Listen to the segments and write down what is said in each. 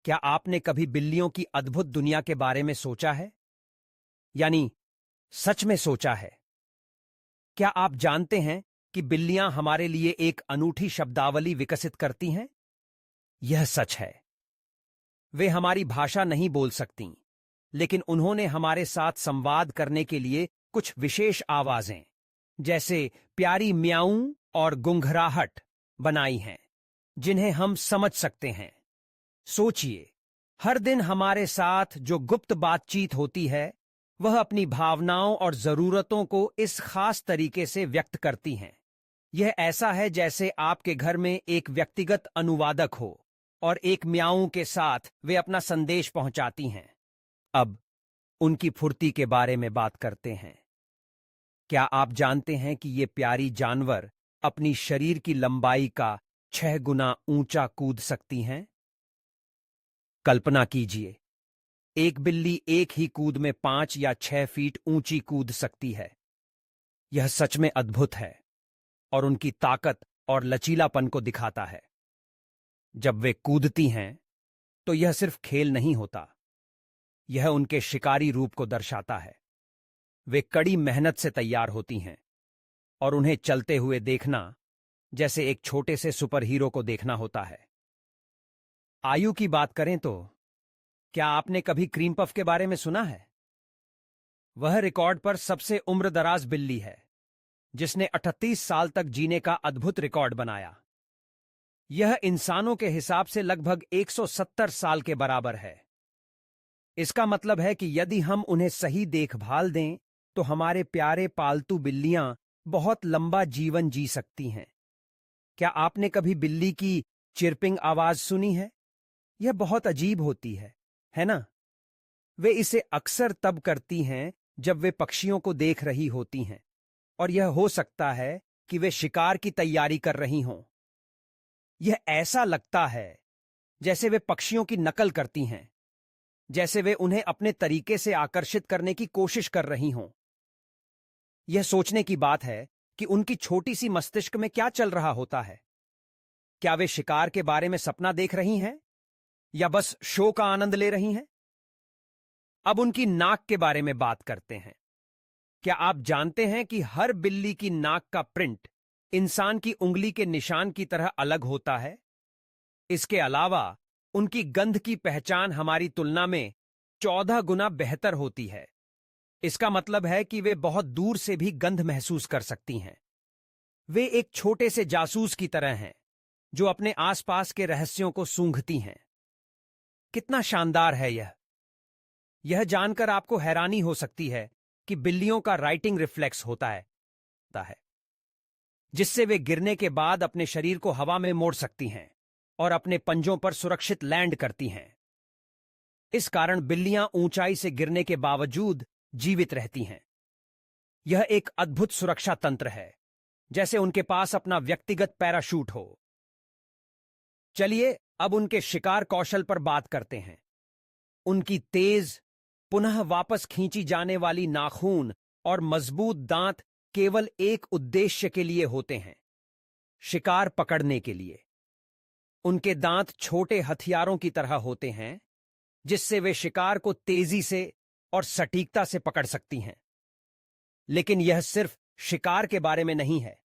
क्या आपने कभी बिल्लियों की अद्भुत दुनिया के बारे में सोचा है? यानी सच में सोचा है? क्या आप जानते हैं कि बिल्लियां हमारे लिए एक अनूठी शब्दावली विकसित करती हैं? यह सच है। वे हमारी भाषा नहीं बोल सकतीं, लेकिन उन्होंने हमारे साथ संवाद करने के लिए कुछ विशेष आवाजें, जैसे प्यारी म्याऊं और गुंघराहट, बनाई हैं, जिन्हें हम समझ सकते हैं। सोचिए, हर दिन हमारे साथ जो गुप्त बातचीत होती है, वह अपनी भावनाओं और जरूरतों को इस खास तरीके से व्यक्त करती हैं। यह ऐसा है जैसे आपके घर में एक व्यक्तिगत अनुवादक हो और एक म्याऊं के साथ वे अपना संदेश पहुंचाती हैं। अब उनकी फुर्ती के बारे में बात करते हैं। क्या आप जानते हैं कि ये प्यारी जानवर अपनी शरीर की लंबाई का 6 गुना ऊंचा कूद सकती हैं? कल्पना कीजिए, एक बिल्ली एक ही कूद में 5 या 6 फीट ऊंची कूद सकती है। यह सच में अद्भुत है और उनकी ताकत और लचीलापन को दिखाता है। जब वे कूदती हैं, तो यह सिर्फ खेल नहीं होता, यह उनके शिकारी रूप को दर्शाता है। वे कड़ी मेहनत से तैयार होती हैं और उन्हें चलते हुए देखना जैसे एक छोटे से सुपर हीरो को देखना होता है। आयु की बात करें तो क्या आपने कभी क्रीम पफ के बारे में सुना है? वह रिकॉर्ड पर सबसे उम्रदराज बिल्ली है, जिसने 38 साल तक जीने का अद्भुत रिकॉर्ड बनाया। यह इंसानों के हिसाब से लगभग 170 साल के बराबर है। इसका मतलब है कि यदि हम उन्हें सही देखभाल दें, तो हमारे प्यारे पालतू बिल्लियां बहुत लंबा जीवन जी सकती हैं। क्या आपने कभी बिल्ली की चिर्पिंग आवाज सुनी है? यह बहुत अजीब होती है ना? वे इसे अक्सर तब करती हैं जब वे पक्षियों को देख रही होती हैं, और यह हो सकता है कि वे शिकार की तैयारी कर रही हों। यह ऐसा लगता है जैसे वे पक्षियों की नकल करती हैं, जैसे वे उन्हें अपने तरीके से आकर्षित करने की कोशिश कर रही हों। यह सोचने की बात है कि उनकी छोटी सी मस्तिष्क में क्या चल रहा होता है। क्या वे शिकार के बारे में सपना देख रही हैं या बस शो का आनंद ले रही हैं? अब उनकी नाक के बारे में बात करते हैं। क्या आप जानते हैं कि हर बिल्ली की नाक का प्रिंट इंसान की उंगली के निशान की तरह अलग होता है? इसके अलावा उनकी गंध की पहचान हमारी तुलना में 14 गुना बेहतर होती है। इसका मतलब है कि वे बहुत दूर से भी गंध महसूस कर सकती हैं। वे एक छोटे से जासूस की तरह हैं, जो अपने आसपास के रहस्यों को सूंघती हैं। कितना शानदार है यह! यह जानकर आपको हैरानी हो सकती है कि बिल्लियों का राइटिंग रिफ्लेक्स होता है, जिससे वे गिरने के बाद अपने शरीर को हवा में मोड़ सकती हैं और अपने पंजों पर सुरक्षित लैंड करती हैं। इस कारण बिल्लियां ऊंचाई से गिरने के बावजूद जीवित रहती हैं। यह एक अद्भुत सुरक्षा तंत्र है, जैसे उनके पास अपना व्यक्तिगत पैराशूट हो। चलिए अब उनके शिकार कौशल पर बात करते हैं। उनकी तेज, पुनः वापस खींची जाने वाली नाखून और मजबूत दांत केवल एक उद्देश्य के लिए होते हैं, शिकार पकड़ने के लिए। उनके दांत छोटे हथियारों की तरह होते हैं, जिससे वे शिकार को तेजी से और सटीकता से पकड़ सकती हैं। लेकिन यह सिर्फ शिकार के बारे में नहीं है।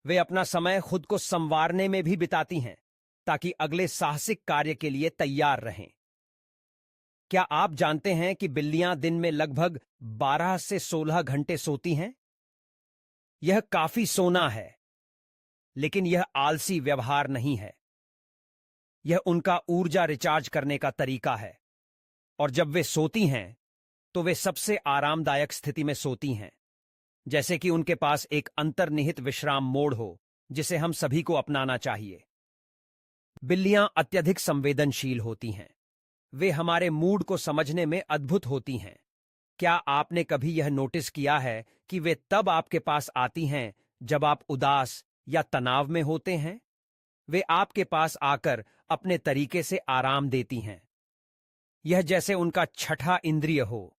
वे अपना समय खुद को संवारने में भी बिताती हैं, ताकि अगले साहसिक कार्य के लिए तैयार रहें। क्या आप जानते हैं कि बिल्लियां दिन में लगभग 12 से 16 घंटे सोती हैं? यह काफी सोना है, लेकिन यह आलसी व्यवहार नहीं है। यह उनका ऊर्जा रिचार्ज करने का तरीका है, और जब वे सोती हैं, तो वे सबसे आरामदायक स्थिति में सोती हैं, जैसे कि उनके पास एक अंतर्निहित विश्राम मोड हो, जिसे हम सभी को अपनाना चाहिए। बिल्लियां अत्यधिक संवेदनशील होती हैं। वे हमारे मूड को समझने में अद्भुत होती हैं। क्या आपने कभी यह नोटिस किया है कि वे तब आपके पास आती हैं जब आप उदास या तनाव में होते हैं? वे आपके पास आकर अपने तरीके से आराम देती हैं। यह जैसे उनका छठा इंद्रिय हो,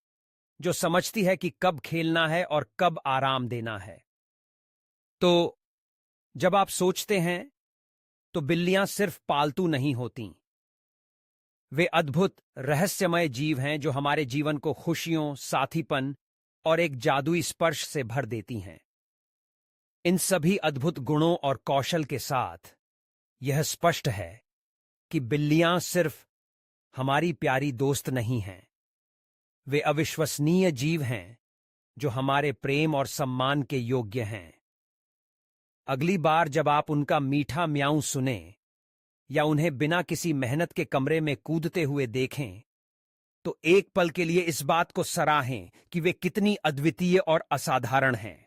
जो समझती है कि कब खेलना है और कब आराम देना है। तो जब आप सोचते हैं, तो बिल्लियां सिर्फ पालतू नहीं होतीं, वे अद्भुत रहस्यमय जीव हैं जो हमारे जीवन को खुशियों, साथीपन और एक जादुई स्पर्श से भर देती हैं। इन सभी अद्भुत गुणों और कौशल के साथ यह स्पष्ट है कि बिल्लियां सिर्फ हमारी प्यारी दोस्त नहीं हैं, वे अविश्वसनीय जीव हैं जो हमारे प्रेम और सम्मान के योग्य हैं। अगली बार जब आप उनका मीठा म्याऊं सुनें या उन्हें बिना किसी मेहनत के कमरे में कूदते हुए देखें, तो एक पल के लिए इस बात को सराहें कि वे कितनी अद्वितीय और असाधारण हैं।